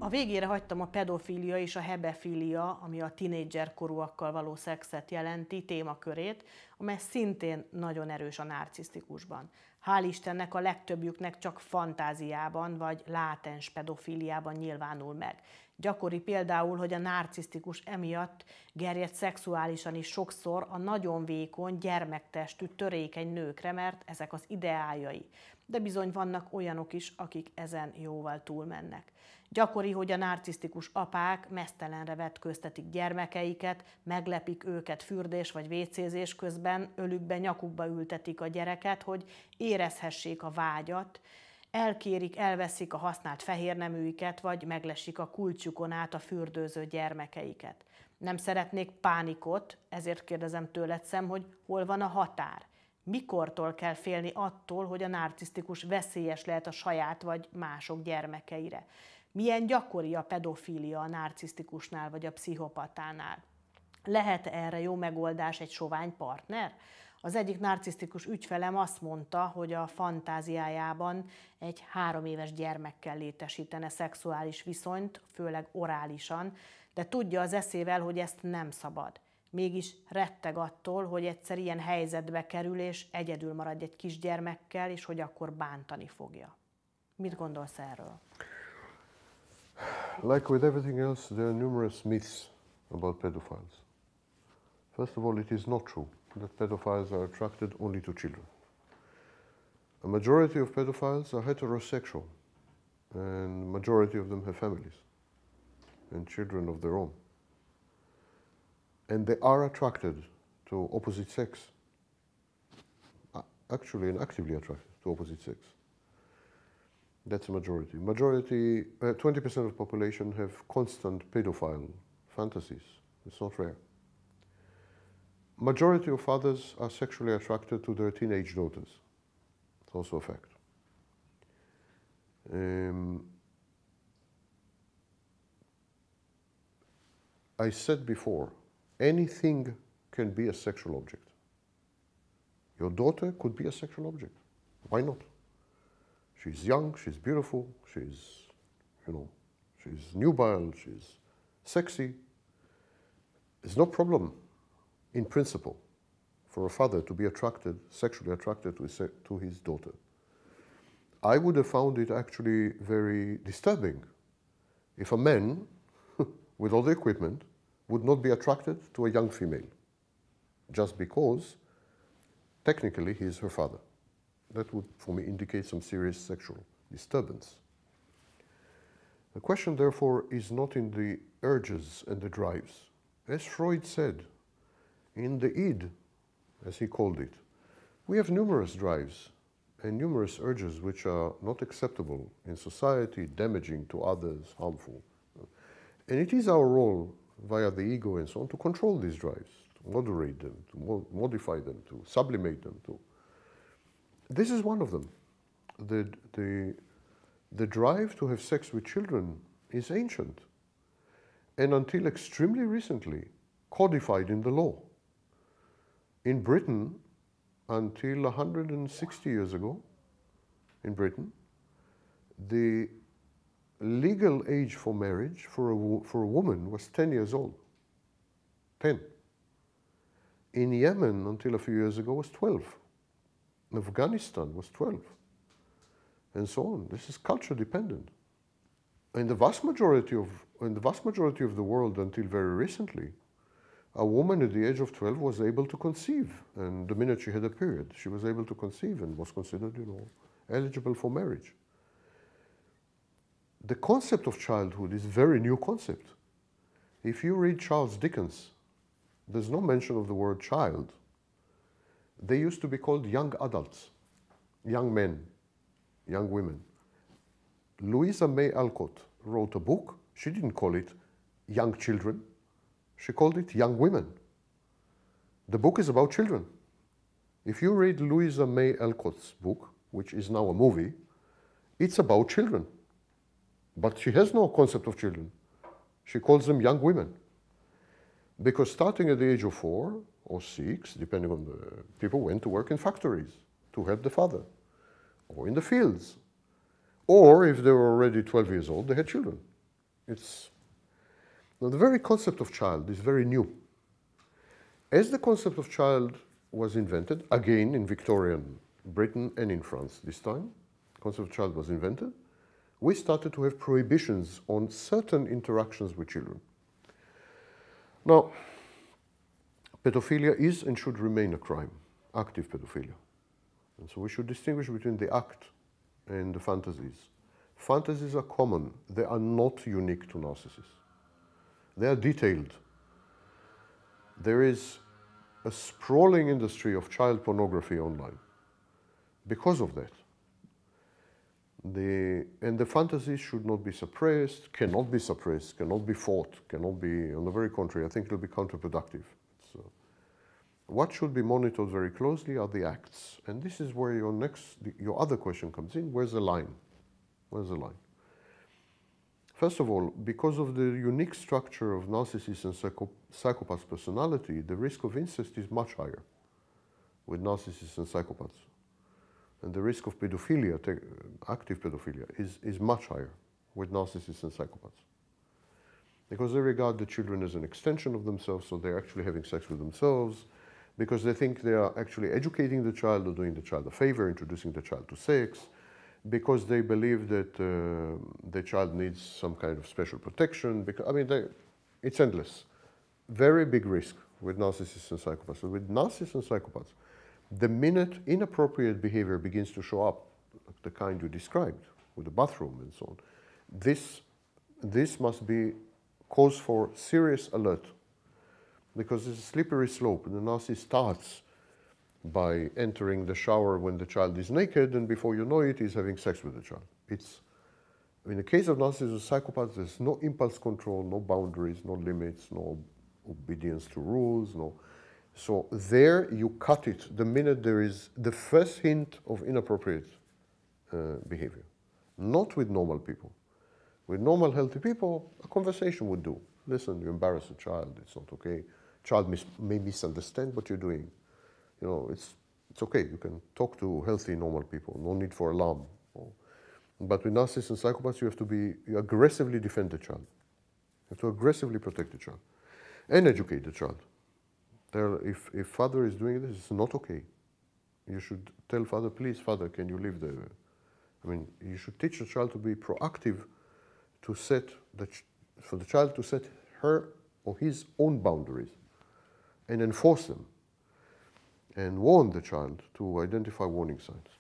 A végére hagytam a pedofília és a hebefília, ami a tinédzser korúakkal való szexet jelenti, témakörét, amely szintén nagyon erős a nárcisztikusban. Hál' Istennek a legtöbbjüknek csak fantáziában vagy látens pedofíliában nyilvánul meg. Gyakori például, hogy a nárcisztikus emiatt gerjed szexuálisan is sokszor a nagyon vékony, gyermektestű, törékeny nőkre, mert ezek az ideáljai. De bizony vannak olyanok is, akik ezen jóval túlmennek. Gyakori, hogy a nárcisztikus apák meztelenre vetköztetik gyermekeiket, meglepik őket fürdés vagy vécézés közben, ölükbe, nyakukba ültetik a gyereket, hogy érezhessék a vágyat, elkérik, elveszik a használt fehérneműiket, vagy meglesik a kulcsukon át a fürdőző gyermekeiket. Nem szeretnék pánikot, ezért kérdezem tőled, Sam, hogy hol van a határ? Mikortól kell félni attól, hogy a nárcisztikus veszélyes lehet a saját vagy mások gyermekeire? Milyen gyakori a pedofília a nárcisztikusnál vagy a pszichopatánál? Lehet erre jó megoldás egy sovány partner? Az egyik nárcisztikus ügyfelem azt mondta, hogy a fantáziájában egy 3 éves gyermekkel létesítene szexuális viszonyt, főleg orálisan, de tudja az eszével, hogy ezt nem szabad. Mégis retteg attól, hogy egyszer ilyen helyzetbe kerül, és egyedül marad egy kisgyermekkel, és hogy akkor bántani fogja. Mit gondolsz erről? Like with everything else, there are numerous myths about pedophiles. First of all, it is not true that pedophiles are attracted only to children. A majority of pedophiles are heterosexual, and majority of them have families and children of their own. And they are attracted to opposite sex. Actually, and actively attracted to opposite sex. That's a majority. 20% of the population have constant pedophile fantasies. It's not rare. Majority of fathers are sexually attracted to their teenage daughters. It's also a fact. I said before, anything can be a sexual object. Your daughter could be a sexual object. Why not? She's young, she's beautiful, she's nubile, she's sexy. There's no problem, in principle, for a father to be sexually attracted to his daughter. I would have found it actually very disturbing if a man, with all the equipment, would not be attracted to a young female, just because, technically, he is her father. That would, for me, indicate some serious sexual disturbance. The question, therefore, is not in the urges and the drives. As Freud said, in the id, as he called it, we have numerous drives and numerous urges which are not acceptable in society, damaging to others, harmful. And it is our role, via the ego and so on, to control these drives, to moderate them, to modify them, to sublimate them. This is one of them. The drive to have sex with children is ancient, and until extremely recently, codified in the law. In Britain, until 160 years ago, in Britain, the legal age for marriage for a woman was 10 years old. 10. In Yemen, until a few years ago, was 12. In Afghanistan was 12. And so on. This is culture dependent. In the vast majority of the world, until very recently, a woman at the age of 12 was able to conceive, and the minute she had a period, she was able to conceive and was considered, eligible for marriage. The concept of childhood is a very new concept. If you read Charles Dickens, there's no mention of the word child. They used to be called young adults, young men, young women. Louisa May Alcott wrote a book. She didn't call it young children. She called it young women. The book is about children. If you read Louisa May Alcott's book, which is now a movie, it's about children. But she has no concept of children. She calls them young women. Because starting at the age of 4 or 6, depending on the people, went to work in factories to help the father, or in the fields. Or if they were already 12 years old, they had children. Now, the very concept of child is very new. As the concept of child was invented, again in Victorian Britain and in France this time, the concept of child was invented, we started to have prohibitions on certain interactions with children. Now, pedophilia is and should remain a crime, active pedophilia. And so we should distinguish between the act and the fantasies. Fantasies are common. They are not unique to narcissists. They are detailed. There is a sprawling industry of child pornography online because of that. And the fantasies should not be suppressed, cannot be fought, cannot be, on the very contrary, I think it will be counterproductive. So, what should be monitored very closely are the acts. And this is where your other question comes in. Where's the line? Where's the line? First of all, because of the unique structure of narcissist and psychopath's personality, the risk of incest is much higher with narcissists and psychopaths. And the risk of pedophilia, active pedophilia, is much higher with narcissists and psychopaths. Because they regard the children as an extension of themselves, so they're actually having sex with themselves, because they think they are actually educating the child or doing the child a favor, introducing the child to sex, because they believe that the child needs some kind of special protection. Because, I mean, it's endless. Very big risk with narcissists and psychopaths. So with narcissists and psychopaths, the minute inappropriate behavior begins to show up, the kind you described, with the bathroom and so on, this must be cause for serious alert, because it's a slippery slope, and the narcissist starts by entering the shower when the child is naked, and before you know it, he's having sex with the child. In the case of narcissists and psychopaths, there's no impulse control, no boundaries, no limits, no obedience to rules, no. So there you cut it the minute there is the first hint of inappropriate behavior. Not with normal people. With normal, healthy people, a conversation would do. Listen, you embarrass a child, it's not okay. Child may misunderstand what you're doing. You know, it's okay. You can talk to healthy, normal people. No need for alarm. But with narcissists and psychopaths, you aggressively defend the child. You have to aggressively protect the child and educate the child. If father is doing this, it's not okay. You should tell father, please, father, can you leave you should teach the child to be proactive, for the child to set her or his own boundaries and enforce them, and warn the child to identify warning signs.